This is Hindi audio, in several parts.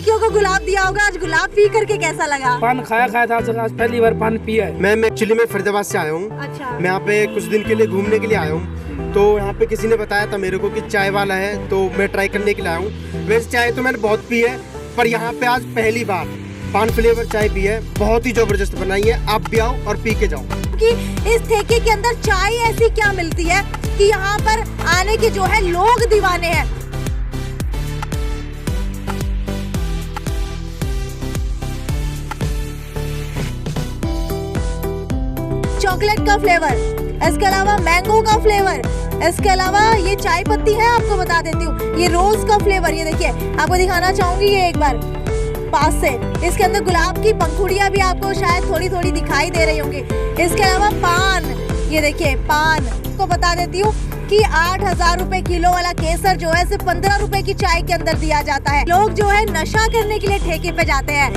लड़कियों को गुलाब दिया होगा, आज गुलाब पी करके कैसा लगा? पान खाया था, आज पहली बार पान पिया है। मैं एक्चुअली मैं फरीदाबाद से आया हूँ। अच्छा। मैं यहाँ पे कुछ दिन के लिए घूमने के लिए आया हूँ, तो यहाँ पे किसी ने बताया था मेरे को कि चाय वाला है, तो मैं ट्राई करने के लिए आया हूँ। वैसे चाय तो मैंने बहुत पी है, पर यहाँ पे आज पहली बार पान फ्लेवर चाय पी है। बहुत ही जबरदस्त बनाई है, आप भी आओ और पी के जाओ। कि इस ठेके के अंदर चाय ऐसी क्या मिलती है कि यहाँ पर आने के जो है लोग दीवाने हैं। चॉकलेट का फ्लेवर, इसके अलावा मैंगो का फ्लेवर, इसके अलावा ये चाय पत्ती है, आपको बता देती हूँ, ये रोज का फ्लेवर। ये देखिए, आपको दिखाना चाहूंगी ये एक बार पास से। इसके अंदर गुलाब की पंखुड़ियां भी आपको शायद थोड़ी थोड़ी दिखाई दे रही होंगी। इसके अलावा पान, ये देखिए पान को बता देती हूँ कि 8,000 रुपए किलो वाला केसर जो है सिर्फ 15 रुपए की चाय के अंदर दिया जाता है। लोग जो है नशा करने के लिए ठेके पे जाते हैं।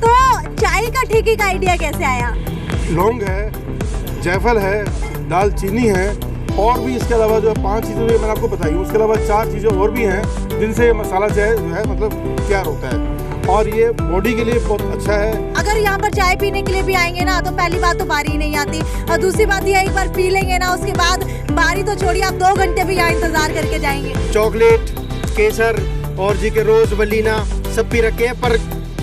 तो चाय का ठेके का आइडिया कैसे आया? लौंग है, जायफल है, दालचीनी है, और भी इसके अलावा जो है 5 चीज़ें मैंने आपको बताई। उसके अलावा 4 चीज़ें और भी हैं जिनसे ये मसाला चाय जो है मतलब तैयार होता है, और ये बॉडी के लिए बहुत अच्छा है। अगर यहाँ पर चाय पीने के लिए भी आएंगे ना, तो पहली बात तो बारी ही नहीं आती, और दूसरी बात ये एक बार पी लेंगे ना, उसके बाद बारी तो छोड़िए, आप 2 घंटे भी यहाँ इंतजार करके जाएंगे। चॉकलेट, केसर और जी के रोज वलीना सब पी रखे हैं, पर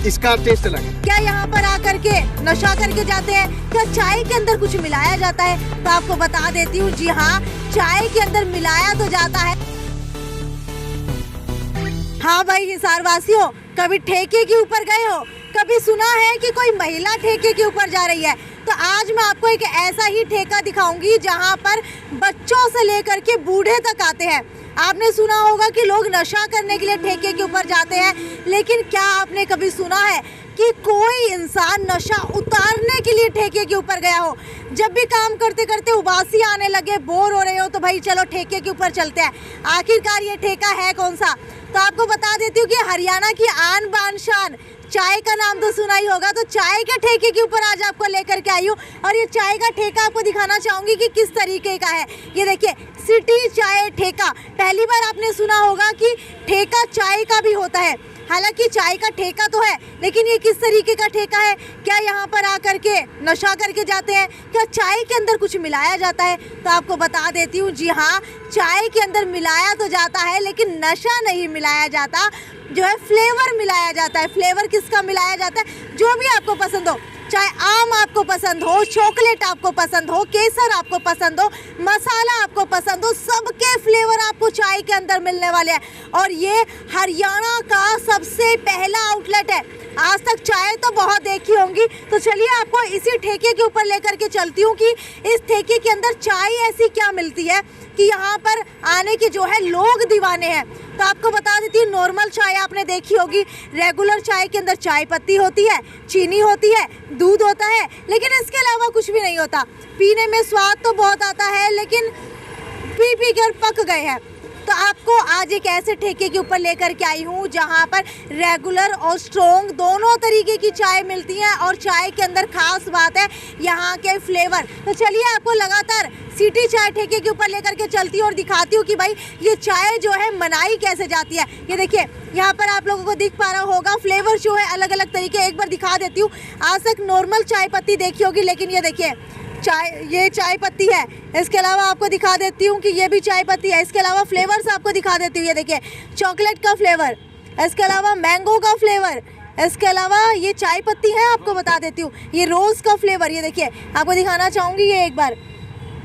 इसका टेस्ट अलग है। क्या यहाँ पर आकर के नशा करके जाते हैं? क्या चाय के अंदर कुछ मिलाया जाता है? तो आपको बता देती हूँ, जी हाँ, चाय के अंदर मिलाया तो जाता है। हाँ भाई हिसार वासियों, कभी ठेके के ऊपर गए हो? कभी सुना है कि कोई महिला ठेके के ऊपर जा रही है? तो आज मैं आपको एक ऐसा ही ठेका दिखाऊंगी जहाँ पर बच्चों से लेकर के बूढ़े तक आते हैं। आपने सुना होगा कि लोग नशा करने के लिए ठेके के ऊपर जाते हैं, लेकिन क्या आपने कभी सुना है कि कोई इंसान नशा उतारने के लिए ठेके के ऊपर गया हो? जब भी काम करते करते उबासी आने लगे, बोर हो रहे हो, तो भाई चलो ठेके के ऊपर चलते हैं। आखिरकार ये ठेका है कौन सा? तो आपको बता देती हूँ कि हरियाणा की आन बान शान चाय का नाम तो सुना ही होगा। तो चाय के ठेके के ऊपर आज आपको लेकर के आई हूँ, और ये चाय का ठेका आपको दिखाना चाहूंगी कि किस तरीके का है। ये देखिए, सिटी चाय ठेका। पहली बार आपने सुना होगा कि ठेका चाय का भी होता है। हालांकि चाय का ठेका तो है, लेकिन ये किस तरीके का ठेका है? क्या यहाँ पर आकर के नशा करके जाते हैं? क्या चाय के अंदर कुछ मिलाया जाता है? तो आपको बता देती हूँ, जी हाँ, चाय के अंदर मिलाया तो जाता है, लेकिन नशा नहीं मिलाया जाता, जो है फ्लेवर मिलाया जाता है। फ्लेवर किसका मिलाया जाता है? जो भी आपको पसंद हो, चाहे आम आपको पसंद हो, चॉकलेट आपको पसंद हो, केसर आपको पसंद हो, मसाला आपको पसंद हो, सबके फ्लेवर आपको चाय के अंदर मिलने वाले हैं। और ये हरियाणा का सबसे पहला आउटलेट है। आज तक चाय तो बहुत देखी होंगी, तो चलिए आपको इसी ठेके के ऊपर लेकर के चलती हूँ कि इस ठेके के अंदर चाय ऐसी क्या मिलती है कि यहाँ पर आने के जो है लोग दीवाने हैं। तो आपको बता देती हूँ, नॉर्मल चाय आपने देखी होगी, रेगुलर चाय के अंदर चाय पत्ती होती है, चीनी होती है, दूध होता है, लेकिन इसके अलावा कुछ भी नहीं होता। पीने में स्वाद तो बहुत आता है, लेकिन पी कर पक गए हैं। तो आपको आज एक ऐसे ठेके के ऊपर लेकर के आई हूँ जहाँ पर रेगुलर और स्ट्रॉन्ग दोनों तरीके की चाय मिलती है, और चाय के अंदर खास बात है यहाँ के फ्लेवर। तो चलिए आपको लगातार सिटी चाय ठेके के ऊपर लेकर के चलती हूँ और दिखाती हूँ कि भाई ये चाय जो है बनाई कैसे जाती है। ये देखिए, यहाँ पर आप लोगों को दिख पा रहा होगा, फ्लेवर जो है अलग अलग तरीके। एक बार दिखा देती हूँ। आज तक नॉर्मल चाय पत्ती देखी होगी, लेकिन ये देखिए ये चाय पत्ती है। इसके अलावा आपको दिखा देती हूँ कि ये भी चाय पत्ती है। इसके अलावा फ्लेवर्स आपको दिखा देती हूँ। ये देखिए, चॉकलेट का फ्लेवर, इसके अलावा मैंगो का फ्लेवर, इसके अलावा ये चाय पत्ती है, आपको बता देती हूँ, ये रोज़ का फ्लेवर। ये देखिए, आपको दिखाना चाहूँगी ये एक बार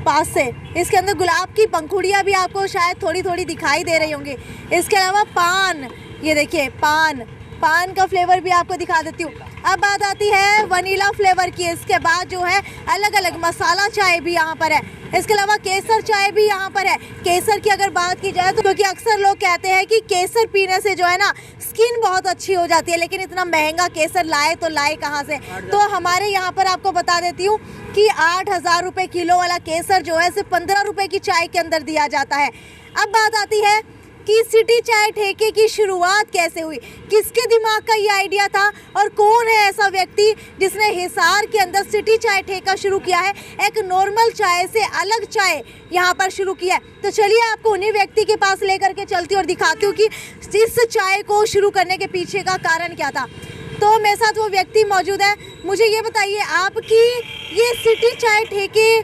पास से। इसके अंदर गुलाब की पंखुड़ियाँ भी आपको शायद थोड़ी थोड़ी दिखाई दे रही होंगी। इसके अलावा पान, ये देखिए पान का फ्लेवर भी आपको दिखा देती हूँ। अब बात आती है वनीला फ्लेवर की। इसके बाद जो है अलग अलग मसाला चाय भी यहाँ पर है। इसके अलावा केसर चाय भी यहाँ पर है। केसर की अगर बात की जाए तो क्योंकि अक्सर लोग कहते हैं कि केसर पीने से जो है ना स्किन बहुत अच्छी हो जाती है, लेकिन इतना महंगा केसर लाए तो लाए कहाँ से? तो हमारे यहाँ पर आपको बता देती हूँ कि 8,000 रुपये किलो वाला केसर जो है सिर्फ 15 रुपये की चाय के अंदर दिया जाता है। अब बात आती है कि सिटी चाय ठेके की शुरुआत कैसे हुई, किसके दिमाग का ये आइडिया था और कौन है ऐसा व्यक्ति जिसने हिसार के अंदर सिटी चाय ठेका शुरू किया है, एक नॉर्मल चाय से अलग चाय यहाँ पर शुरू किया है। तो चलिए आपको उन्हीं व्यक्ति के पास लेकर के चलती और दिखाती हूँ कि इस चाय को शुरू करने के पीछे का कारण क्या था। तो मेरे साथ वो व्यक्ति मौजूद है। मुझे ये बताइए आपकी ये सिटी चाय ठेके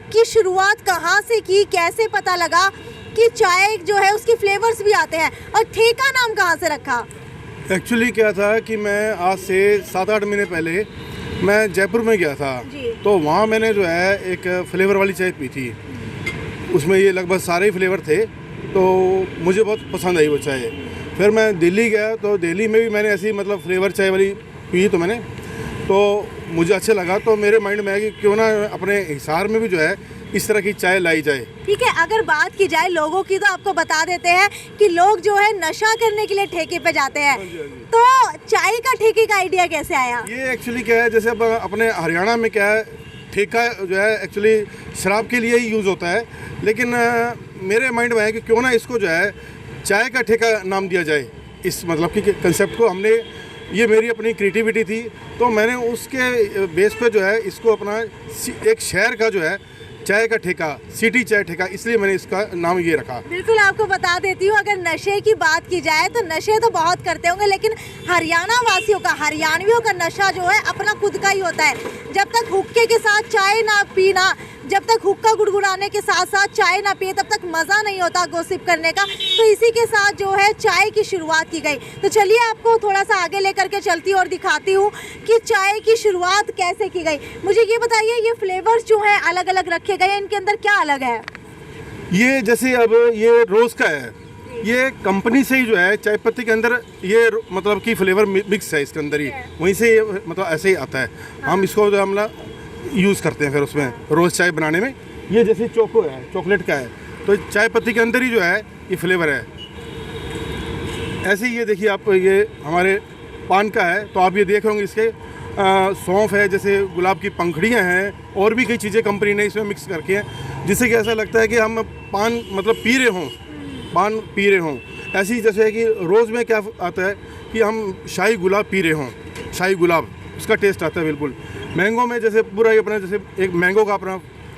की शुरुआत कहाँ से की, कैसे पता लगा कि चाय जो है उसके फ्लेवर्स भी आते हैं, और ठेका नाम कहाँ से रखा? एक्चुअली क्या था कि मैं आज से 7-8 महीने पहले मैं जयपुर में गया था, तो वहाँ मैंने जो है एक फ्लेवर वाली चाय पी थी। उसमें ये लगभग सारे ही फ्लेवर थे, तो मुझे बहुत पसंद आई वो चाय। फिर मैं दिल्ली गया, तो दिल्ली में भी मैंने ऐसी मतलब फ्लेवर चाय वाली पी, तो मुझे अच्छा लगा। तो मेरे माइंड में है कि क्यों ना अपने हिसार में भी जो है इस तरह की चाय लाई जाए। ठीक है, अगर बात की जाए लोगों की, तो आपको बता देते हैं कि लोग जो है नशा करने के लिए ठेके पे जाते हैं। तो चाय का ठेके का आइडिया कैसे आया? ये एक्चुअली क्या है, जैसे अब अपने हरियाणा में क्या है, ठेका जो है एक्चुअली शराब के लिए ही यूज़ होता है, लेकिन मेरे माइंड में है कि क्यों ना इसको जो है चाय का ठेका नाम दिया जाए। इस मतलब कि कंसेप्ट को हमने, ये मेरी अपनी क्रिएटिविटी थी, तो मैंने उसके बेस पे जो है इसको अपना एक शहर का जो है चाय का ठेका, सिटी चाय ठेका, इसलिए मैंने इसका नाम ये रखा। बिल्कुल, आपको बता देती हूँ, अगर नशे की बात की जाए तो नशे तो बहुत करते होंगे, लेकिन हरियाणा वासियों का, हरियाणवियों का नशा जो है अपना खुद का ही होता है। जब तक हुक्के के साथ चाय ना पीना, जब तक हुक्का गुड़गुड़ाने के साथ साथ चाय ना पिए, तब तक मज़ा नहीं होता गॉसिप करने का। तो इसी के साथ जो है चाय की शुरुआत की गई। तो चलिए आपको थोड़ा सा आगे लेकर के चलती और दिखाती हूँ कि चाय की शुरुआत कैसे की गई। मुझे ये बताइए, ये फ्लेवर्स जो हैं अलग अलग रखे गए, इनके अंदर क्या अलग है? ये जैसे अब ये रोज़ का है, ये कंपनी से ही जो है चाय पत्ती के अंदर ये मतलब कि फ्लेवर मिक्स है इसके अंदर ही, वहीं से ये मतलब ऐसे ही आता है। हम इसको जो हम यूज़ करते हैं फिर उसमें रोज़ चाय बनाने में। ये जैसे चोको है, चॉकलेट का है, तो चाय पत्ती के अंदर ही जो है ये फ्लेवर है। ऐसे ही ये देखिए आप, ये हमारे पान का है, तो आप ये देख होंगे इसके सौंफ है, जैसे गुलाब की पंखड़ियाँ हैं, और भी कई चीज़ें कंपनी ने इसमें मिक्स करके हैं, जिससे कि ऐसा लगता है कि हम पान मतलब पी रहे हों, पान पी रहे हों। ऐसे ही जैसे कि रोज़ में क्या आता है कि हम शाही गुलाब पी रहे हों, शाही गुलाब उसका टेस्ट आता है बिल्कुल। मैंगो में जैसे पूरा ये अपना जैसे एक मैंगो का अपना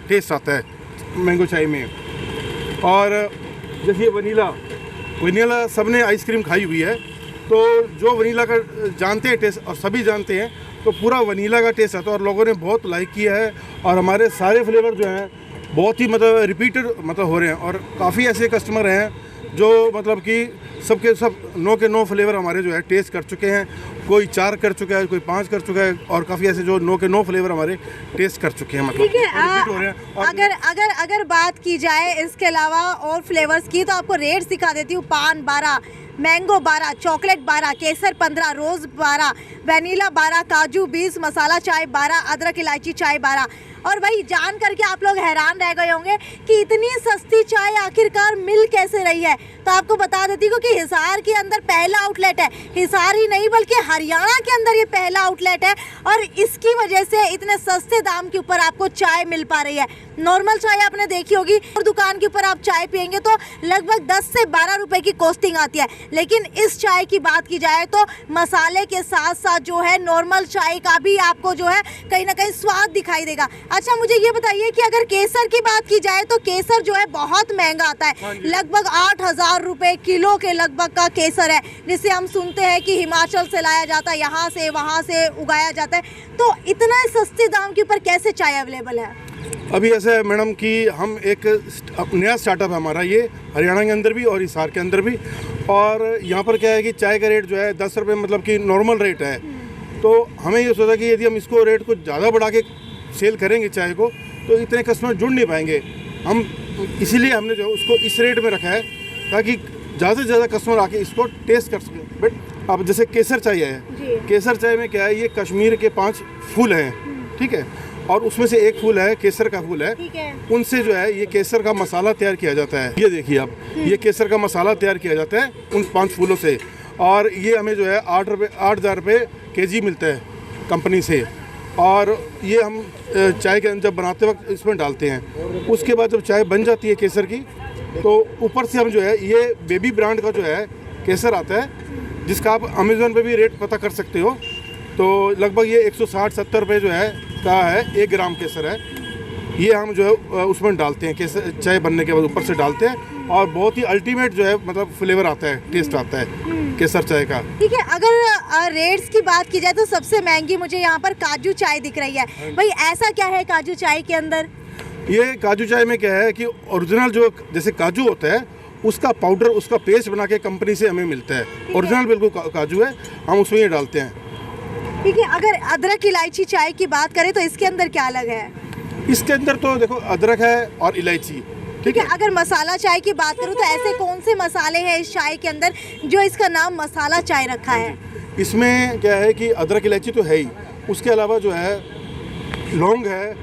टेस्ट आता है मैंगो चाय में। और जैसे वनीला सबने आइसक्रीम खाई हुई है, तो जो वनीला का जानते हैं टेस्ट, और सभी जानते हैं, तो पूरा वनीला का टेस्ट आता है, और लोगों ने बहुत लाइक किया है। और हमारे सारे फ्लेवर जो हैं बहुत ही मतलब रिपीटेड मतलब हो रहे हैं, और काफ़ी ऐसे कस्टमर हैं जो मतलब कि सबके सब 9 के 9 फ्लेवर हमारे जो है टेस्ट कर चुके हैं। कोई 4 कर चुका है, कोई 5 कर चुका है, और काफ़ी ऐसे जो 9 के 9 फ्लेवर हमारे टेस्ट कर चुके हैं। मतलब ठीक है, रिपीट हो रहे हैं। अगर बात की जाए इसके अलावा और फ्लेवर्स की, तो आपको रेट सिखा देती हूँ। पान 12, मैंगो 12, चॉकलेट 12, केसर 15, रोज़ 12, वनीला 12, काजू 20, मसाला चाय 12, अदरक इलायची चाय 12। और भाई जान करके आप लोग हैरान रह गए होंगे कि इतनी सस्ती चाय आखिरकार मिल कैसे रही है। तो आपको बता देती हूँ कि हिसार के अंदर पहला आउटलेट है। हिसार ही नहीं बल्कि हरियाणा के अंदर ये पहला आउटलेट है, और इसकी वजह से इतने सस्ते दाम के ऊपर आपको चाय मिल पा रही है। नॉर्मल चाय आपने देखी होगी, और दुकान के ऊपर आप चाय पियेंगे तो लगभग 10 से 12 रुपए की कॉस्टिंग आती है, लेकिन इस चाय की बात की जाए तो मसाले के साथ साथ जो है नॉर्मल चाय का भी आपको जो है कहीं ना कहीं स्वाद दिखाई देगा। अच्छा, मुझे ये बताइए कि अगर केसर की बात की जाए तो केसर जो है बहुत महंगा आता है, लगभग 8,000 रुपए किलो के लगभग का केसर है, जिसे हम सुनते हैं कि हिमाचल से लाया जाता है, यहाँ से वहाँ से उगाया जाता है। तो इतना सस्ते दाम के ऊपर कैसे चाय अवेलेबल है? अभी ऐसा है मैडम कि हम एक नया स्टार्टअप है हमारा, ये हरियाणा के अंदर भी और हिसार के अंदर भी। और यहाँ पर क्या है कि चाय का रेट जो है 10 रुपये मतलब कि नॉर्मल रेट है। तो हमें ये सोचा कि यदि हम इसको रेट को ज़्यादा बढ़ा के सेल करेंगे चाय को, तो इतने कस्टमर जुड़ नहीं पाएंगे। हम इसीलिए हमने जो उसको इस रेट में रखा है, ताकि ज़्यादा से ज़्यादा कस्टमर आके इसको टेस्ट कर सकें। बट अब जैसे केसर चाय है, केसर चाय में क्या है, ये कश्मीर के 5 फूल हैं, ठीक है, और उसमें से एक फूल है केसर का फूल है, उनसे जो है ये केसर का मसाला तैयार किया जाता है। ये देखिए आप, ये केसर का मसाला तैयार किया जाता है उन 5 फूलों से, और ये हमें जो है 8,000 रुपये केजी मिलता है कंपनी से। और ये हम चाय के अंदर जब बनाते वक्त इसमें डालते हैं। उसके बाद जब चाय बन जाती है केसर की, तो ऊपर से हम जो है ये बेबी ब्रांड का जो है केसर आता है, जिसका आप अमेज़ोन पे भी रेट पता कर सकते हो। तो लगभग ये 160-70 रुपये जो है का है 1 ग्राम केसर है। ये हम जो है उसमें डालते हैं, केसर चाय बनने के बाद ऊपर से डालते हैं और बहुत ही अल्टीमेट जो है मतलब फ्लेवर आता है, टेस्ट आता है केसर चाय का। ठीक है, अगर रेट्स की बात की जाए तो सबसे महंगी मुझे यहाँ पर काजू चाय दिख रही है। भाई ऐसा क्या है काजू चाय के अंदर? ये काजू चाय में क्या है कि ओरिजिनल जो जैसे काजू होता है उसका पाउडर, उसका पेस्ट बना के कंपनी से हमें मिलता है। ओरिजिनल बिल्कुल काजू है, हम उसमें ये डालते हैं। ठीक है, अगर अदरक इलायची चाय की बात करें तो इसके अंदर क्या अलग है? इसके अंदर तो देखो अदरक है और इलायची। ठीक है, अगर मसाला चाय की बात करूँ तो ऐसे कौन से मसाले हैं इस चाय के अंदर जो इसका नाम मसाला चाय रखा है? इसमें क्या है कि अदरक इलायची तो है ही, उसके अलावा जो है लौंग है,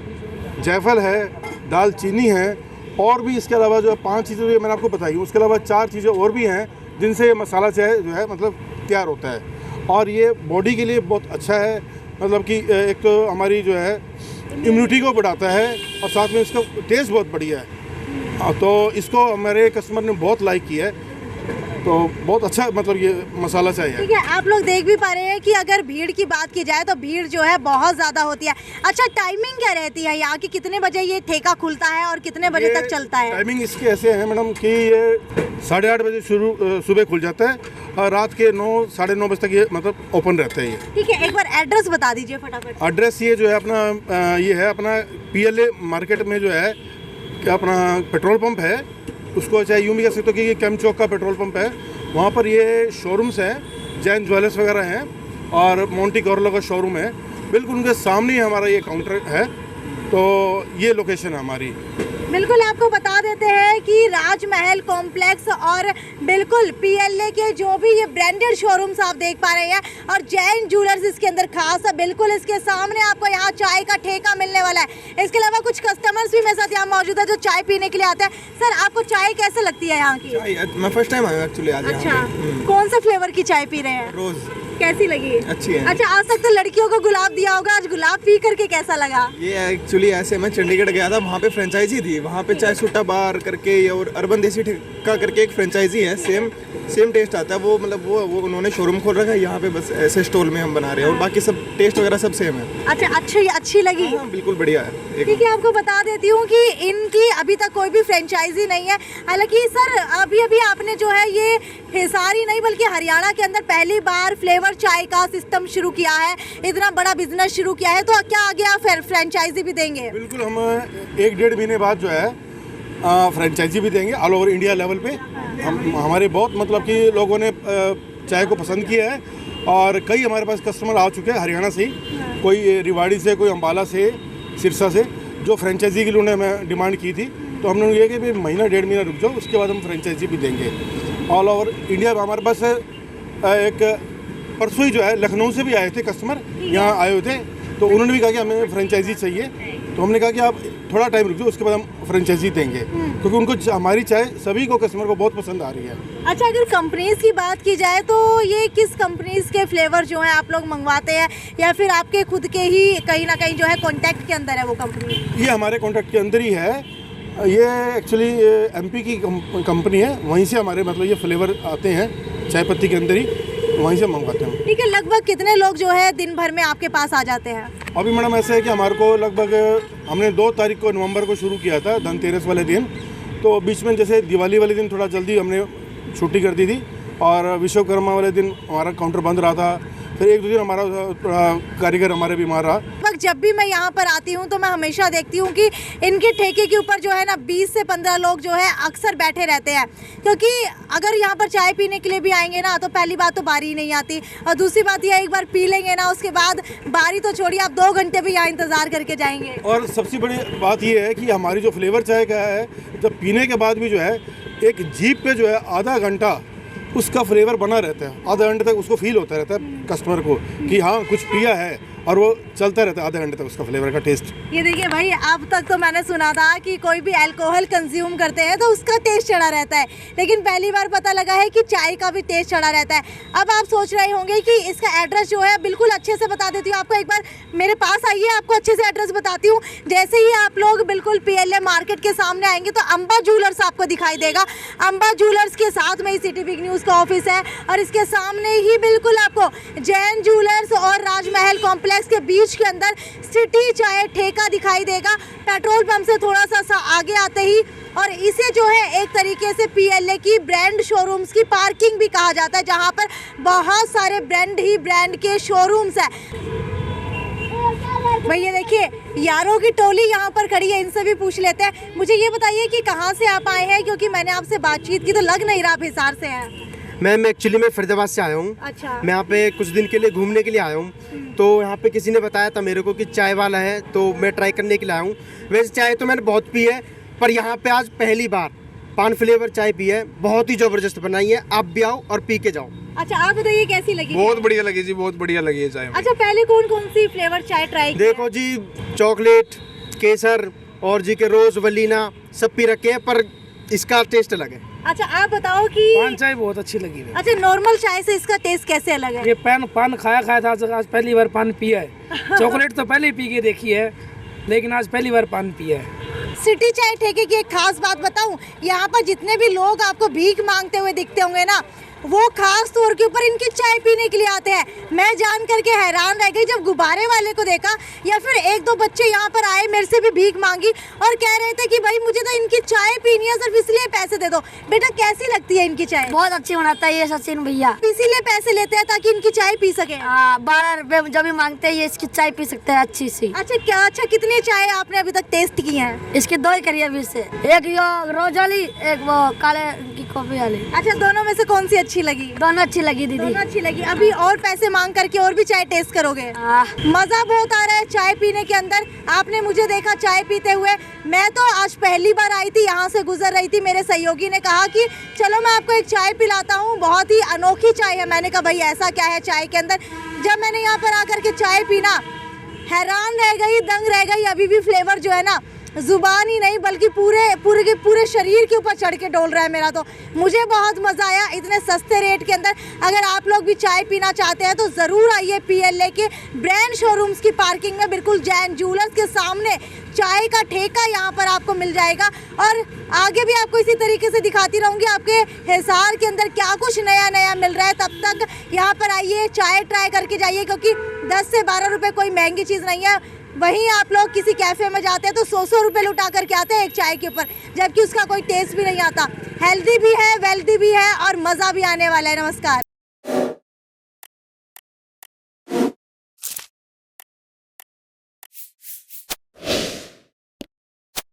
जायफल है, दालचीनी है और भी इसके अलावा जो है 5 चीज़ें जो मैंने आपको बताई, उसके अलावा 4 चीज़ें और भी हैं जिनसे ये मसाला चाय जो है मतलब तैयार होता है। और ये बॉडी के लिए बहुत अच्छा है, मतलब कि एक तो हमारी जो है इम्यूनिटी को बढ़ाता है और साथ में इसका टेस्ट बहुत बढ़िया है। तो इसको हमारे कस्टमर ने बहुत लाइक किया है, तो बहुत अच्छा मतलब ये मसाला चाय है। ठीक है, आप लोग देख भी पा रहे हैं कि अगर भीड़ की बात की जाए तो भीड़ जो है बहुत ज़्यादा होती है। अच्छा, टाइमिंग क्या रहती है यहाँ की? कितने बजे ये ठेका खुलता है और कितने बजे तक चलता है? टाइमिंग इसके ऐसे है मैडम कि ये 8:30 बजे सुबह खुल जाता है और रात के 9-9:30 बजे तक ये मतलब ओपन रहता है ये। ठीक है, एक बार एड्रेस बता दीजिए फटाफट। एड्रेस ये जो है अपना ये है अपना PLA मार्केट में जो है कि अपना पेट्रोल पंप है, उसको चाहे यूँ भी कह सकते हो कि ये कैम चौक का पेट्रोल पंप है। वहाँ पर ये शोरूम्स हैं, जैन ज्वेलर्स वगैरह हैं और मोंटी कार्लो का शोरूम है, बिल्कुल उनके सामने ही हमारा ये काउंटर है। तो ये लोकेशन है हमारी। बिल्कुल आपको बता देते हैं कि राजमहल कॉम्प्लेक्स और बिल्कुल PLA के जो भी ये ब्रांडेड शोरूम्स आप देख पा रहे हैं और जैन ज्वेलर्स इसके अंदर खास है। बिल्कुल इसके सामने आपको यहाँ चाय का ठेका मिलने वाला है। इसके अलावा कुछ कस्टमर्स भी मेरे साथ यहाँ मौजूद है जो चाय पीने के लिए आते हैं। सर, आपको चाय कैसे लगती है यहाँ की? मैं फर्स्ट टाइम आया एक्चुअली आज। अच्छा, कौन सा फ्लेवर की चाय पी रहे हैं? रोज। कैसी लगी? अच्छी है। अच्छा, आज तक तो लड़कियों को गुलाब दिया होगा, आज गुलाब पी करके कैसा लगा? ये एक्चुअली ऐसे मैं चंडीगढ़ गया था, वहाँ पे फ्रेंचाइजी थी, वहाँ पे चाय सुट्टा बार करके और अर्बन देसी ठेका करके एक फ्रेंचाइजी है, सेम टेस्ट आता है। वो मतलब वो उन्होंने शोरूम खोल रखा है यहाँ पे, बस ऐसे स्टॉल में हम बना रहे हैं और बाकी सब टेस्ट वगैरह सब सेम है। अच्छा, अच्छी लगी? हाँ, बिल्कुल बढ़िया है। ठीक है, आपको बता देती हूँ कि इनकी अभी तक कोई भी फ्रेंचाइजी नहीं है। हालांकि सर अभी आपने जो है ये हिसार ही नहीं बल्कि हरियाणा के अंदर पहली बार फ्लेवर चाय का सिस्टम शुरू किया है, इतना बड़ा बिजनेस शुरू किया है, तो क्या आगे आप फ्रेंचाइजी भी देंगे? बिल्कुल, हम 1-1.5 महीने बाद जो है फ्रेंचाइजी भी देंगे ऑल ओवर इंडिया लेवल पे। हमारे बहुत मतलब कि लोगों ने चाय को पसंद किया है और कई हमारे पास कस्टमर आ चुके हैं हरियाणा से ही, कोई रिवाड़ी से, कोई अम्बाला से, सिरसा से, जो फ्रेंचाइजी के लिए उन्होंने डिमांड की थी। तो हमने ये कि 1-1.5 महीना रुक जाओ, उसके बाद हम फ्रेंचाइजी भी देंगे ऑल ओवर इंडिया में। हमारे पास एक परसों ही जो है लखनऊ से भी आए थे कस्टमर, यहाँ आए हुए थे, तो उन्होंने भी कहा कि हमें फ्रेंचाइजी चाहिए। तो हमने कहा कि आप थोड़ा टाइम रुक जाओ, उसके बाद हम फ्रेंचाइजी देंगे, क्योंकि उनको हमारी चाय सभी को कस्टमर को बहुत पसंद आ रही है। अच्छा, अगर कंपनीज की बात की जाए तो ये किस कंपनीज के फ्लेवर जो हैं आप लोग मंगवाते हैं या फिर आपके खुद के ही कहीं ना कहीं जो है कॉन्टैक्ट के अंदर है वो कंपनी? ये हमारे कॉन्टैक्ट के अंदर ही है। ये एक्चुअली MP की कंपनी है, वहीं से हमारे मतलब ये फ्लेवर आते हैं चाय पत्ती के अंदर ही, वहीं से मंगवाते हैं। ठीक है, लगभग कितने लोग जो है दिन भर में आपके पास आ जाते हैं? अभी मैडम ऐसा है कि हमारे को लगभग हमने 2 तारीख को नवंबर को शुरू किया था, धनतेरस वाले दिन, तो बीच में जैसे दिवाली वाले दिन थोड़ा जल्दी हमने छुट्टी कर दी थी और विश्वकर्मा वाले दिन हमारा काउंटर बंद रहा था, फिर 1-2 दिन हमारा कारीगर हमारे बीमार रहा। जब भी मैं यहाँ पर आती हूँ तो मैं हमेशा देखती हूँ कि इनके ठेके के ऊपर जो है ना 20 से 15 लोग जो है अक्सर बैठे रहते हैं, क्योंकि अगर यहाँ पर चाय पीने के लिए भी आएंगे ना तो पहली बात तो बारी ही नहीं आती और दूसरी बात यह एक बार पी लेंगे ना उसके बाद बारी तो छोड़िए, आप 2 घंटे भी यहाँ इंतज़ार करके जाएंगे। और सबसे बड़ी बात यह है कि हमारी जो फ्लेवर चाय का है, जब पीने के बाद भी जो है एक जीप पे जो है आधा घंटा उसका फ्लेवर बना रहता है, आधा घंटे तक उसको फील होता रहता है कस्टमर को कि हाँ कुछ पिया है और वो चलता रहता है आधे घंटे तक उसका फ्लेवर का टेस्ट। ये देखिए भाई, अब तक तो मैंने सुना था कि कोई भी अल्कोहल कंज्यूम करते हैं तो उसका टेस्ट चढ़ा रहता है, लेकिन पहली बार पता लगा है कि चाय का भी टेस्ट चढ़ा रहता है। अब आप सोच रहे होंगे कि इसका एड्रेस जो है बिल्कुल अच्छे से बता देती हूँ आपको, एक बार मेरे पास आइए, आपको अच्छे से एड्रेस बताती हूँ। जैसे ही आप लोग बिल्कुल PLA मार्केट के सामने आएंगे तो अंबा ज्वेलर्स आपको दिखाई देगा। अंबा ज्वेलर्स के साथ में ही सिटी बिग न्यूज़ का ऑफिस है और इसके सामने ही बिल्कुल आपको जैन ज्वेलर्स और राजमहल कॉम्प्लेक्स के बीच के अंदर सिटी चाय ठेका दिखाई देगा। पेट्रोल पंप से थोड़ा सा आगे आते ही, और इसे जो है एक तरीके से PLA की ब्रांड शोरूम्स की पार्किंग भी कहा जाता है, जहां पर बहुत सारे ब्रांड के शोरूम्स है। भैया देखिए, यारों की टोली यहाँ पर खड़ी है, इनसे भी पूछ लेते हैं। मुझे ये बताइए कि कहाँ से आप आए हैं, क्योंकि मैंने आपसे बातचीत की तो लग नहीं रहा आप हिसार से हैं। मैम एक्चुअली मैं फरीदाबाद से आया हूँ। अच्छा। मैं यहाँ पे कुछ दिन के लिए घूमने के लिए आया हूँ, तो यहाँ पे किसी ने बताया था मेरे को कि चाय वाला है, तो मैं ट्राई करने के लिए आया हूँ। वैसे चाय तो मैंने बहुत पी है, पर यहाँ पे आज पहली बार पान फ्लेवर चाय पी है, बहुत ही ज़बरदस्त बनाई है। आप भी आओ और पी के जाओ। अच्छा, आप बताइए कैसी लगी? बहुत बढ़िया लगी जी, बहुत बढ़िया लगी है चाय। अच्छा, पहले कौन कौन सी फ्लेवर चाय ट्राई की? देखो जी, चॉकलेट, केसर और जी के रोज वलीना सब पी रखे हैं, पर इसका टेस्ट अलग है। अच्छा, आप बताओ कि पान चाय बहुत अच्छी लगी है। अच्छा, नॉर्मल चाय से इसका टेस्ट कैसे अलग है? ये पान खाया था, आज पहली बार पान पिया है। चॉकलेट तो पहले ही पी के देखी है, लेकिन आज पहली बार पान पिया है। सिटी चाय ठेके की एक खास बात बताऊं, यहाँ पर जितने भी लोग आपको भीख मांगते हुए दिखते होंगे ना, वो खास तौर के ऊपर इनकी चाय पीने के लिए आते हैं। मैं जान करके हैरान रह गई जब गुब्बारे वाले को देखा, या फिर एक दो बच्चे यहाँ पर आए, मेरे से भी भीख मांगी और कह रहे थे कि भाई मुझे तो इनकी चाय पीनी है, सिर्फ इसलिए पैसे दे दो। बेटा, कैसी लगती है इनकी चाय? बहुत अच्छी बनाता है ये सचिन भैया। इसीलिए पैसे लेते हैं ताकि इनकी चाय पी सके। 12 रुपए जब भी मांगते हैं ये इसकी चाय पी सकते हैं अच्छी सी। अच्छा, कितनी चाय आपने अभी तक टेस्ट की है? इसके 2 ही करिए अभी से, एक यो रोज वाली, एक वो काले की कॉफी वाली। अच्छा, दोनों में से कौन सी अच्छी लगी? दोनों अच्छी लगी दीदी। दोनों अच्छी लगी। अभी और पैसे मांग करके और भी चाय टेस्ट करोगे? मजा बहुत आ रहा है चाय पीने के अंदर। आपने मुझे देखा चाय पीते हुए, मैं तो आज पहली बार आई थी, यहाँ से गुजर रही थी, मेरे सहयोगी ने कहा कि चलो मैं आपको एक चाय पिलाता हूँ, बहुत ही अनोखी चाय है। मैंने कहा भाई ऐसा क्या है चाय के अंदर? जब मैंने यहाँ पर आकर के चाय पीना, हैरान रह गई, दंग रह गई। अभी भी फ्लेवर जो है ना, जुबान ही नहीं बल्कि पूरे शरीर के ऊपर चढ़ के डोल रहा है मेरा। तो मुझे बहुत मज़ा आया इतने सस्ते रेट के अंदर। अगर आप लोग भी चाय पीना चाहते हैं तो ज़रूर आइए PLA के ब्रांड शोरूम्स की पार्किंग में, बिल्कुल जैन ज्वेलर्स के सामने चाय का ठेका यहाँ पर आपको मिल जाएगा। और आगे भी आपको इसी तरीके से दिखाती रहूँगी आपके हिसार के अंदर क्या कुछ नया नया मिल रहा है। तब तक यहाँ पर आइए, चाय ट्राई करके जाइए, क्योंकि 10 से 12 रुपये कोई महंगी चीज़ नहीं है। वहीं आप लोग किसी कैफ़े में जाते हैं तो 100 रुपये लुटा करके आते हैं एक चाय के ऊपर, जबकि उसका कोई टेस्ट भी नहीं आता। हेल्दी भी है, वेल्दी भी है और मज़ा भी आने वाला है। नमस्कार।